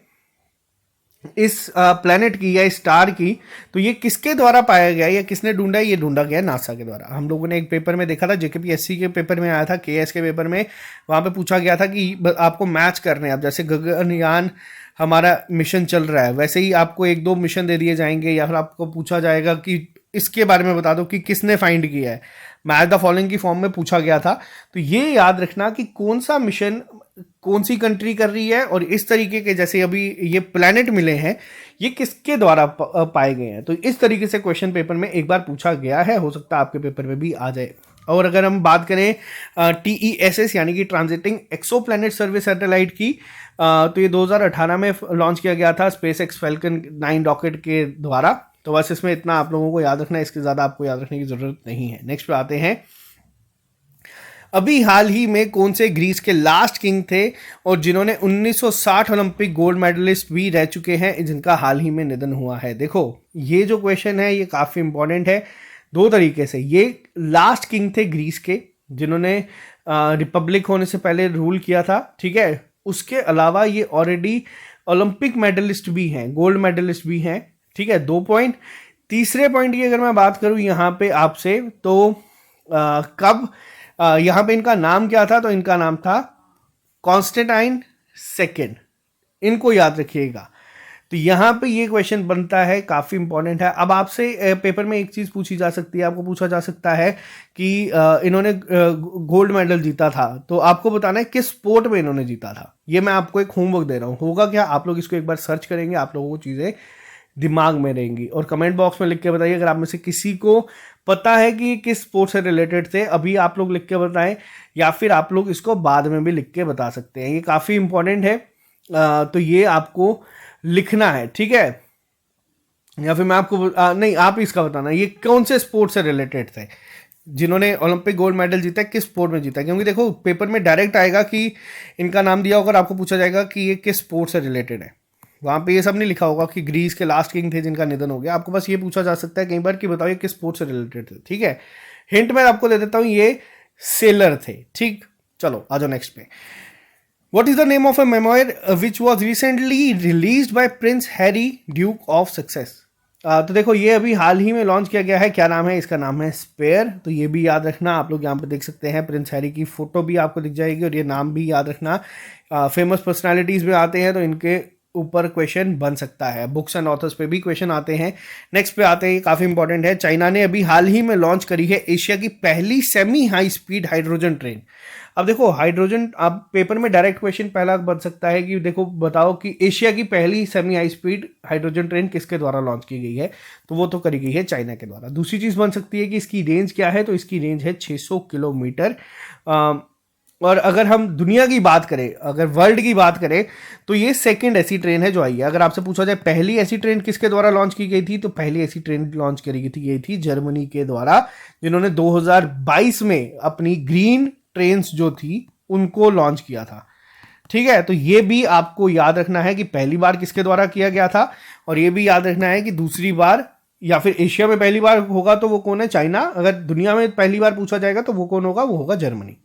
इस प्लैनेट की या स्टार की, तो ये किसके द्वारा पाया गया या किसने ढूंढा है, ये ढूंढा गया नासा के द्वारा। हम लोगों ने एक पेपर में देखा था, JKPSC के पेपर में आया था, KS के पेपर में, वहाँ पे पूछा गया था कि आपको मैच करने हैं। अब जैसे गगनयान हमारा मिशन चल रहा है, वैसे ही आपको 1-2 मिशन दे दिए जाएंगे, या फिर आपको पूछा जाएगा कि इसके बारे में बता दो कि किसने फाइंड किया है। मैच द फॉलोइंग की फॉर्म में पूछा गया था, तो ये याद रखना कि कौन सा मिशन कौन सी कंट्री कर रही है, और इस तरीके के जैसे अभी ये प्लैनेट मिले हैं ये किसके द्वारा पाए गए हैं। तो इस तरीके से क्वेश्चन पेपर में एक बार पूछा गया है, हो सकता है आपके पेपर में भी आ जाए। और अगर हम बात करें TESS यानी कि ट्रांजिटिंग एक्सो प्लैनेट सर्वे सैटेलाइट की, तो ये 2018 में लॉन्च किया गया था SpaceX Falcon 9 रॉकेट के द्वारा। तो बस इसमें इतना आप लोगों को याद रखना है, इसके ज़्यादा आपको याद रखने की ज़रूरत नहीं है। नेक्स्ट पे आते हैं, अभी हाल ही में कौन से ग्रीस के लास्ट किंग थे और जिन्होंने 1960 ओलंपिक गोल्ड मेडलिस्ट भी रह चुके हैं, जिनका हाल ही में निधन हुआ है? देखो ये जो क्वेश्चन है ये काफ़ी इंपॉर्टेंट है दो तरीके से। ये लास्ट किंग थे ग्रीस के जिन्होंने रिपब्लिक होने से पहले रूल किया था, ठीक है। उसके अलावा ये ऑलरेडी ओलंपिक मेडलिस्ट भी हैं, गोल्ड मेडलिस्ट भी हैं, ठीक है। 2 पॉइंट। तीसरे पॉइंट की अगर मैं बात करूं यहाँ पे आपसे, तो कब यहाँ पे इनका नाम क्या था? तो इनका नाम था कॉन्स्टेंटाइन सेकेंड, इनको याद रखिएगा। तो यहाँ पे ये क्वेश्चन बनता है, काफ़ी इंपॉर्टेंट है। अब आपसे पेपर में एक चीज़ पूछी जा सकती है, आपको पूछा जा सकता है कि इन्होंने गोल्ड मेडल जीता था, तो आपको बताना है किस स्पोर्ट में इन्होंने जीता था। ये मैं आपको एक होमवर्क दे रहा हूँ। होगा क्या, आप लोग इसको एक बार सर्च करेंगे, आप लोगों को चीज़ें दिमाग में रहेंगी। और कमेंट बॉक्स में लिख के बताइए अगर आप में से किसी को पता है कि किस स्पोर्ट्स से रिलेटेड थे, अभी आप लोग लिख के बताएं, या फिर आप लोग इसको बाद में भी लिख के बता सकते हैं। ये काफ़ी इंपॉर्टेंट है, तो ये आपको लिखना है, ठीक है। या फिर मैं आपको नहीं, आप इसका बताना ये कौन से स्पोर्ट्स से रिलेटेड थे जिन्होंने ओलंपिक गोल्ड मेडल जीता है, किस स्पोर्ट में जीता है। क्योंकि देखो पेपर में डायरेक्ट आएगा कि इनका नाम दिया होगा, आपको पूछा जाएगा कि ये किस स्पोर्ट से रिलेटेड है। वहाँ पे ये सब नहीं लिखा होगा कि ग्रीस के लास्ट किंग थे जिनका निधन हो गया। आपको बस ये पूछा जा सकता है कई बार कि बताओ ये किस स्पोर्ट से रिलेटेड थे, ठीक है। हिंट मैं आपको दे देता हूँ, ये सेलर थे, ठीक। चलो आ जाओ नेक्स्ट पे। What is the name of a memoir which was recently released by Prince Harry, Duke of Sussex? तो देखो ये अभी हाल ही में लॉन्च किया गया है। क्या नाम है इसका? नाम है स्पेयर। तो ये भी याद रखना, आप लोग यहाँ पे देख सकते हैं प्रिंस हैरी की फोटो भी आपको दिख जाएगी, और ये नाम भी याद रखना। फेमस पर्सनालिटीज में आते हैं तो इनके ऊपर क्वेश्चन बन सकता है। बुक्स एंड ऑथर्स पे भी क्वेश्चन आते हैं। नेक्स्ट पे आते हैं, काफ़ी इंपॉर्टेंट है। चाइना ने अभी हाल ही में लॉन्च करी है एशिया की पहली semi high speed hydrogen train. अब देखो हाइड्रोजन, आप पेपर में डायरेक्ट क्वेश्चन पहला बन सकता है कि देखो बताओ कि एशिया की पहली semi high speed hydrogen train किसके द्वारा लॉन्च की गई है? तो वो तो करी गई है चाइना के द्वारा। दूसरी चीज़ बन सकती है कि इसकी रेंज क्या है? तो इसकी रेंज है 600 किलोमीटर। और अगर हम दुनिया की बात करें, अगर वर्ल्ड की बात करें, तो ये सेकंड ऐसी ट्रेन है जो आई है। अगर आपसे पूछा जाए पहली ऐसी ट्रेन किसके द्वारा लॉन्च की गई थी, तो पहली ऐसी ट्रेन लॉन्च करी गई थी जर्मनी के द्वारा, जिन्होंने 2022 में अपनी ग्रीन ट्रेन्स जो थी उनको लॉन्च किया था, ठीक है। तो ये भी आपको याद रखना है कि पहली बार किसके द्वारा किया गया था, और ये भी याद रखना है कि दूसरी बार या फिर एशिया में पहली बार होगा तो वो कौन है? चाइना। अगर दुनिया में पहली बार पूछा जाएगा तो वो कौन होगा? वो होगा जर्मनी,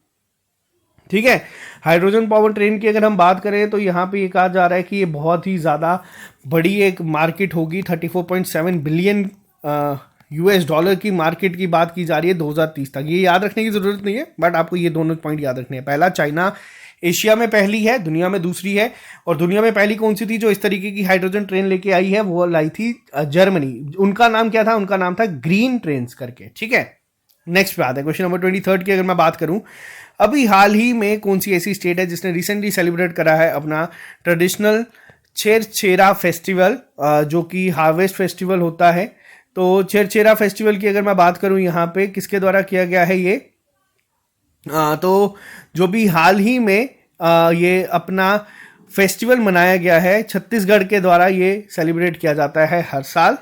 ठीक है। हाइड्रोजन पावर ट्रेन की अगर हम बात करें तो यहाँ पे ये कहा जा रहा है कि ये बहुत ही ज़्यादा बड़ी एक मार्केट होगी। 34.7 बिलियन US डॉलर की मार्केट की बात की जा रही है 2030 तक। ये याद रखने की ज़रूरत नहीं है, बट आपको ये दोनों पॉइंट याद रखने हैं। पहला, चाइना एशिया में पहली है, दुनिया में दूसरी है। और दुनिया में पहली कौन सी थी जो इस तरीके की हाइड्रोजन ट्रेन लेके आई है? वो लाई थी जर्मनी। उनका नाम क्या था? उनका नाम था ग्रीन ट्रेन्स करके, ठीक है। नेक्स्ट पे आते हैं, क्वेश्चन नंबर 23 की अगर मैं बात करूं, अभी हाल ही में कौन सी ऐसी स्टेट है जिसने रिसेंटली सेलिब्रेट करा है अपना ट्रेडिशनल छेरछेरा फेस्टिवल, जो कि हार्वेस्ट फेस्टिवल होता है। तो छेरछेरा फेस्टिवल की अगर मैं बात करूं यहाँ पे किसके द्वारा किया गया है ये? तो जो भी हाल ही में ये अपना फेस्टिवल मनाया गया है, छत्तीसगढ़ के द्वारा ये सेलिब्रेट किया जाता है हर साल।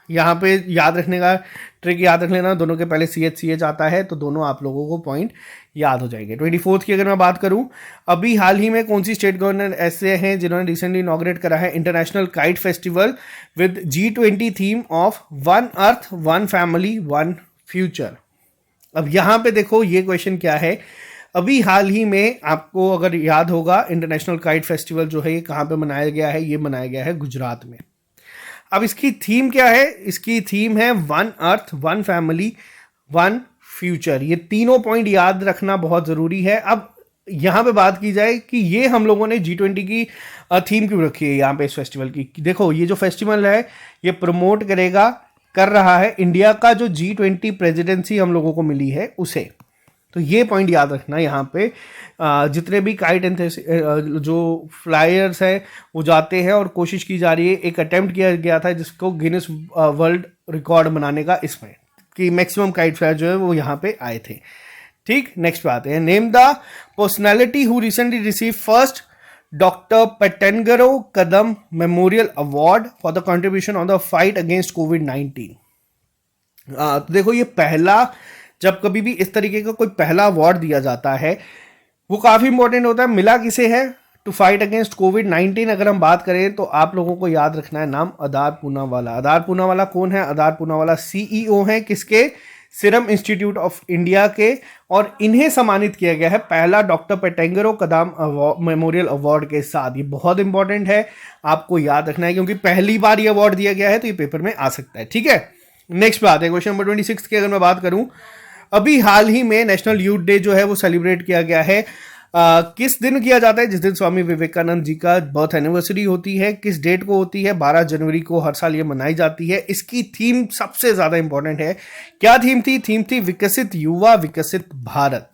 यहाँ पे याद रखने का ट्रिक याद रख लेना, दोनों के पहले CH आता है, तो दोनों आप लोगों को पॉइंट याद हो जाएंगे। 24 की अगर मैं बात करूं, अभी हाल ही में कौन सी स्टेट गवर्नर ऐसे हैं जिन्होंने रिसेंटली इनॉग्रेट करा है international kite festival with G20 theme of one earth one family one future. अब यहाँ पे देखो ये क्वेश्चन क्या है, अभी हाल ही में आपको अगर याद होगा इंटरनेशनल काइट फेस्टिवल जो है ये कहाँ पे मनाया गया है? ये मनाया गया है गुजरात में। अब इसकी थीम क्या है? इसकी थीम है one earth one family one future. ये तीनों पॉइंट याद रखना बहुत ज़रूरी है। अब यहाँ पे बात की जाए कि ये हम लोगों ने G20 की थीम क्यों रखी है यहाँ पे इस फेस्टिवल की। देखो ये जो फेस्टिवल है ये प्रमोट कर रहा है इंडिया का जो G20 प्रेसिडेंसी हम लोगों को मिली है उसे। तो ये पॉइंट याद रखना, यहाँ पे जितने भी काइट जो फ्लायर्स हैं वो जाते हैं, और कोशिश की जा रही है, एक अटेम्प्ट किया गया था जिसको गिनीज वर्ल्ड रिकॉर्ड बनाने का, इसमें कि मैक्सिमम काइट फ्लायर जो है वो यहाँ पे आए थे, ठीक। नेक्स्ट पे आते हैं, name the personality who recently receive first doctor Patangrao Kadam memorial award for the contribution on the fight against COVID-19। तो देखो ये पहला जब कभी भी इस तरीके का कोई पहला अवार्ड दिया जाता है वो काफ़ी इंपॉर्टेंट होता है। मिला किसे है? टू फाइट अगेंस्ट कोविड-19। अगर हम बात करें तो आप लोगों को याद रखना है नाम अदार पूनावाला। अदार पूनावाला कौन है? अदार पूनावाला सीईओ हैं किसके? सीरम इंस्टीट्यूट ऑफ इंडिया के, और इन्हें सम्मानित किया गया है पहला डॉक्टर पेटेंगरो कदाम मेमोरियल अवार्ड के साथ। ये बहुत इंपॉर्टेंट है, आपको याद रखना है क्योंकि पहली बार ये अवार्ड दिया गया है तो ये पेपर में आ सकता है। ठीक है, नेक्स्ट बात है क्वेश्चन नंबर 26 की। अगर मैं बात करूं, अभी हाल ही में नेशनल यूथ डे जो है वो सेलिब्रेट किया गया है। किस दिन किया जाता है? जिस दिन स्वामी विवेकानंद जी का बर्थ एनिवर्सरी होती है। किस डेट को होती है? 12 जनवरी को हर साल ये मनाई जाती है। इसकी थीम सबसे ज्यादा इंपॉर्टेंट है। क्या थीम थी? थीम थी विकसित युवा विकसित भारत।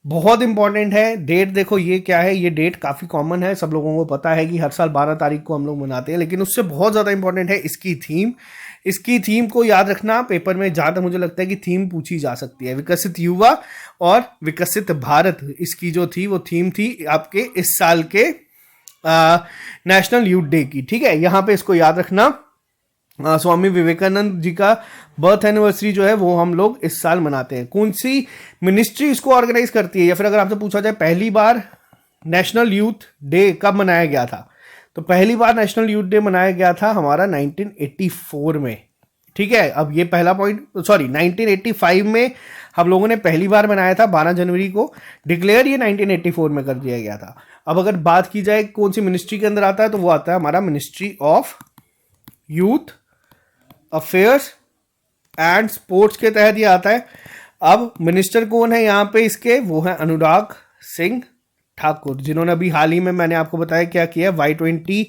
बहुत इंपॉर्टेंट है। डेट देखो ये क्या है, ये डेट काफी कॉमन है, सब लोगों को पता है कि हर साल 12 तारीख को हम लोग मनाते हैं, लेकिन उससे बहुत ज्यादा इंपॉर्टेंट है इसकी थीम। इसकी थीम को याद रखना, पेपर में जहां तक मुझे लगता है कि थीम पूछी जा सकती है। विकसित युवा और विकसित भारत, इसकी जो थी वो थीम थी आपके इस साल के नेशनल यूथ डे की। ठीक है, यहां पे इसको याद रखना। स्वामी विवेकानंद जी का बर्थ एनिवर्सरी जो है वो हम लोग इस साल मनाते हैं। कौन सी मिनिस्ट्री इसको ऑर्गेनाइज करती है? या फिर अगर आपसे पूछा जाए पहली बार नेशनल यूथ डे कब मनाया गया था, तो पहली बार नेशनल यूथ डे मनाया गया था हमारा 1984 में। ठीक है, अब ये पहला पॉइंट, सॉरी 1985 में हम लोगों ने पहली बार मनाया था 12 जनवरी को। डिक्लेयर ये 1984 में कर दिया गया था। अब अगर बात की जाए कौन सी मिनिस्ट्री के अंदर आता है, तो वो आता है हमारा ministry of youth affairs and sports के तहत ये आता है। अब मिनिस्टर कौन है यहाँ पे इसके? वो है अनुराग सिंह ठाकुर, जिन्होंने अभी हाल ही में मैंने आपको बताया क्या किया, Y20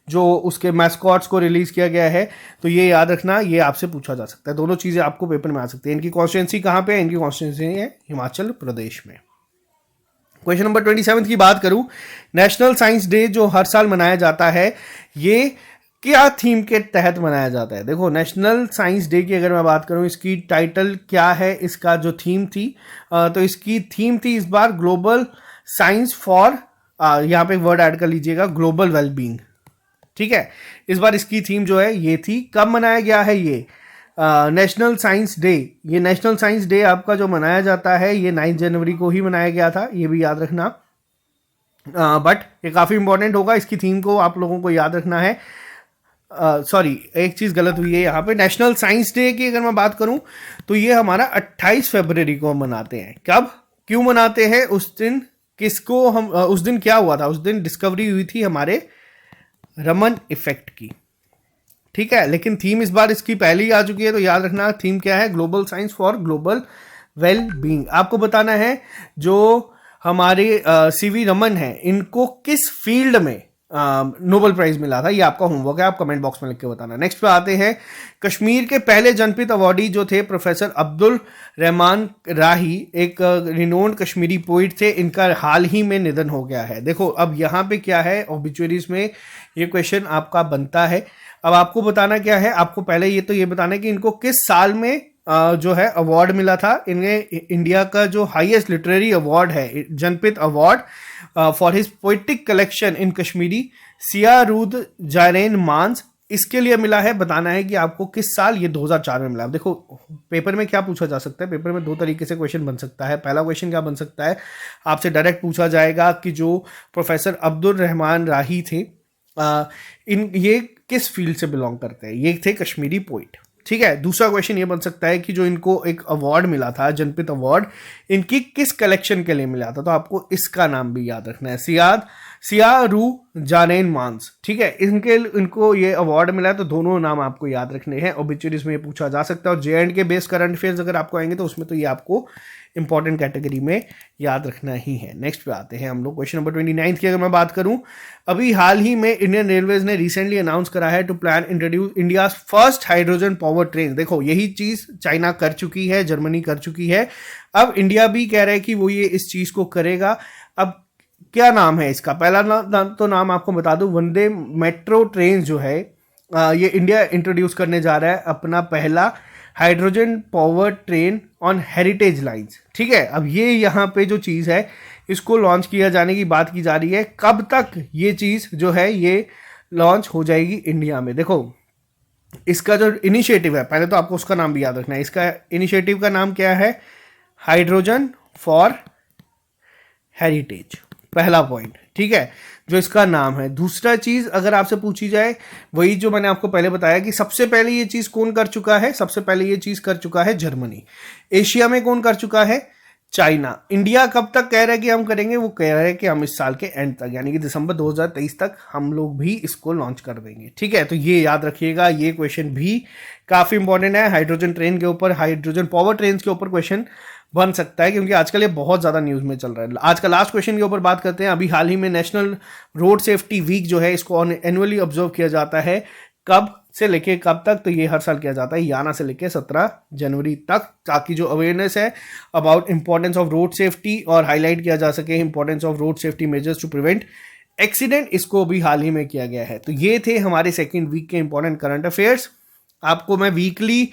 जो उसके मैस्कॉट्स को रिलीज किया गया है। तो ये याद रखना, ये आपसे पूछा जा सकता है। दोनों चीजें आपको पेपर में आ सकती है। इनकी कॉन्स्टिट्यूंसी कहाँ पे है? इनकी कॉन्स्टिट्यूंसी है हिमाचल प्रदेश में। क्वेश्चन नंबर 27 की बात करूं, नेशनल साइंस डे जो हर साल मनाया जाता है, ये क्या थीम के तहत मनाया जाता है? देखो, नेशनल साइंस डे की अगर मैं बात करूं, इसकी टाइटल क्या है, इसका जो थीम थी, तो इसकी थीम थी इस बार ग्लोबल साइंस फॉर, यहां पे वर्ड ऐड कर लीजिएगा, ग्लोबल वेलबींग। ठीक है, इस बार इसकी थीम जो है ये थी। कब मनाया गया है ये नेशनल साइंस डे? ये नेशनल साइंस डे आपका जो मनाया जाता है ये 9 जनवरी को ही मनाया गया था, ये भी याद रखना। बट ये काफी इंपॉर्टेंट होगा, इसकी थीम को आप लोगों को याद रखना है। सॉरी, एक चीज गलत हुई है यहाँ पे। नेशनल साइंस डे की अगर मैं बात करूं तो ये हमारा 28 फरवरी को हम मनाते हैं। कब, क्यों मनाते हैं? उस दिन किसको हम, उस दिन क्या हुआ था? उस दिन डिस्कवरी हुई थी हमारे रमन इफेक्ट की। ठीक है, लेकिन थीम इस बार इसकी पहले ही आ चुकी है, तो याद रखना थीम क्या है? Global science for global well being. आपको बताना है जो हमारे सीवी रमन है, इनको किस फील्ड में नोबेल प्राइज मिला था, ये आपका होमवर्क है, आप कमेंट बॉक्स में लिख के बताना। नेक्स्ट पे आते हैं, कश्मीर के पहले जनपित अवार्डी जो थे प्रोफेसर अब्दुल रहमान राही, एक रिनोन्ड कश्मीरी पोइट थे, इनका हाल ही में निधन हो गया है। देखो, अब यहाँ पे क्या है, ऑब्ituaries में ये क्वेश्चन आपका बनता है। अब आपको बताना क्या है, आपको पहले ये बताना है कि इनको किस साल में जो है अवार्ड मिला था। इन्हें इंडिया का जो हाईएस्ट लिटरेरी अवार्ड है, जनपित award for his poetic collection in Kashmiri सियारूद जारैन मांस, इसके लिए मिला है। बताना है कि आपको किस साल, ये 2004 में मिला। देखो, पेपर में क्या पूछा जा सकता है, पेपर में दो तरीके से क्वेश्चन बन सकता है। पहला क्वेश्चन क्या बन सकता है, आपसे डायरेक्ट पूछा जाएगा कि जो प्रोफेसर अब्दुल रहमान राही थे, ये किस फील्ड से बिलोंग करते हैं? ये थे कश्मीरी पोइट। ठीक है, दूसरा क्वेश्चन ये बन सकता है कि जो इनको एक अवार्ड मिला था, जनपित अवार्ड, इनकी किस कलेक्शन के लिए मिला था? तो आपको इसका नाम भी याद रखना है, सियारूजारैन मांस। ठीक है, इनको ये अवार्ड मिला है, तो दोनों नाम आपको याद रखने हैं। ऑब्ituaries में ये पूछा जा सकता है, और J&K बेस्ड करंट अफेयर्स अगर आपको आएंगे तो उसमें तो ये आपको इंपॉर्टेंट कैटेगरी में याद रखना ही है। नेक्स्ट पे आते हैं हम लोग, क्वेश्चन नंबर 29 की अगर मैं बात करूं, अभी हाल ही में इंडियन रेलवेज ने रिसेंटली अनाउंस करा है to plan introduce India first hydrogen power train. देखो, यही चीज चाइना कर चुकी है, जर्मनी कर चुकी है, अब इंडिया भी कह रहा है कि वो ये इस चीज को करेगा। अब क्या नाम है इसका? पहला नाम आपको बता दूं, वंदे मेट्रो ट्रेन जो है, ये इंडिया इंट्रोड्यूस करने जा रहा है अपना पहला hydrogen power train on heritage lines. ठीक है, अब ये यहाँ पे जो चीज़ है, इसको लॉन्च किया जाने की बात की जा रही है। कब तक ये चीज़ जो है ये लॉन्च हो जाएगी इंडिया में? देखो, इसका जो इनिशिएटिव है, पहले तो आपको उसका नाम भी याद रखना है। इसका इनिशिएटिव का नाम क्या है? हाइड्रोजन फॉर हेरिटेज, पहला पॉइंट, ठीक है, जो इसका नाम है। दूसरा चीज अगर आपसे पूछी जाए, वही जो मैंने आपको पहले बताया कि सबसे पहले ये चीज कौन कर चुका है? सबसे पहले ये चीज कर चुका है जर्मनी। एशिया में कौन कर चुका है? चाइना। इंडिया कब तक कह रहा है कि हम करेंगे? वो कह रहा है कि हम इस साल के एंड तक, यानी कि दिसंबर 2023 तक हम लोग भी इसको लॉन्च कर देंगे, ठीक है। तो ये याद रखिएगा, ये क्वेश्चन भी काफी इंपॉर्टेंट है। हाइड्रोजन ट्रेन के ऊपर, हाइड्रोजन पावर ट्रेन के ऊपर क्वेश्चन बन सकता है, क्योंकि आजकल ये बहुत ज्यादा न्यूज में चल रहा है। आज का लास्ट क्वेश्चन के ऊपर बात करते हैं। अभी हाल ही में नेशनल रोड सेफ्टी वीक जो है, इसको एनुअली ऑब्जर्व किया जाता है। कब से लेके कब तक? तो ये हर साल किया जाता है 11 से लेके 17 जनवरी तक, ताकि जो अवेयरनेस है about importance of road safety और हाईलाइट किया जा सके importance of road safety measures to prevent accident, इसको भी हाल ही में किया गया है। तो ये थे हमारे सेकेंड वीक के इंपॉर्टेंट करंट अफेयर्स। आपको मैं वीकली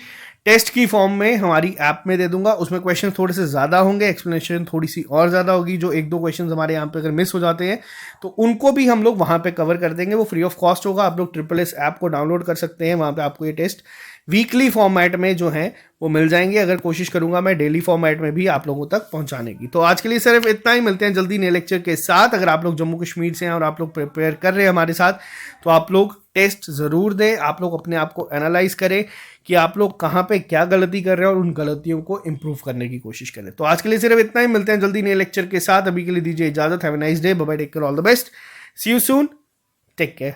टेस्ट की फॉर्म में हमारी ऐप में दे दूंगा। उसमें क्वेश्चन थोड़े से ज़्यादा होंगे, एक्सप्लेनेशन थोड़ी सी और ज़्यादा होगी। जो एक दो क्वेश्चन हमारे यहाँ पे अगर मिस हो जाते हैं तो उनको भी हम लोग वहाँ पे कवर कर देंगे। वो फ्री ऑफ कॉस्ट होगा। आप लोग SSS ऐप को डाउनलोड कर सकते हैं, वहाँ पे आपको ये टेस्ट वीकली फॉर्मेट में जो है वो मिल जाएंगे। अगर कोशिश करूंगा मैं डेली फॉर्मेट में भी आप लोगों तक पहुंचाने की। तो आज के लिए सिर्फ इतना ही, मिलते हैं जल्दी नए लेक्चर के साथ। अगर आप लोग जम्मू कश्मीर से हैं और आप लोग प्रिपेयर कर रहे हैं हमारे साथ, तो आप लोग टेस्ट जरूर दें। आप लोग अपने आप को एनालाइज करें कि आप लोग कहाँ पे क्या गलती कर रहे हैं और उन गलतियों को इंप्रूव करने की कोशिश करें। तो आज के लिए सिर्फ इतना ही, मिलते हैं जल्दी नए लेक्चर के साथ। अभी के लिए दीजिए इजाजत। Have a nice day, bye bye, take care, all the best, see you soon, take care.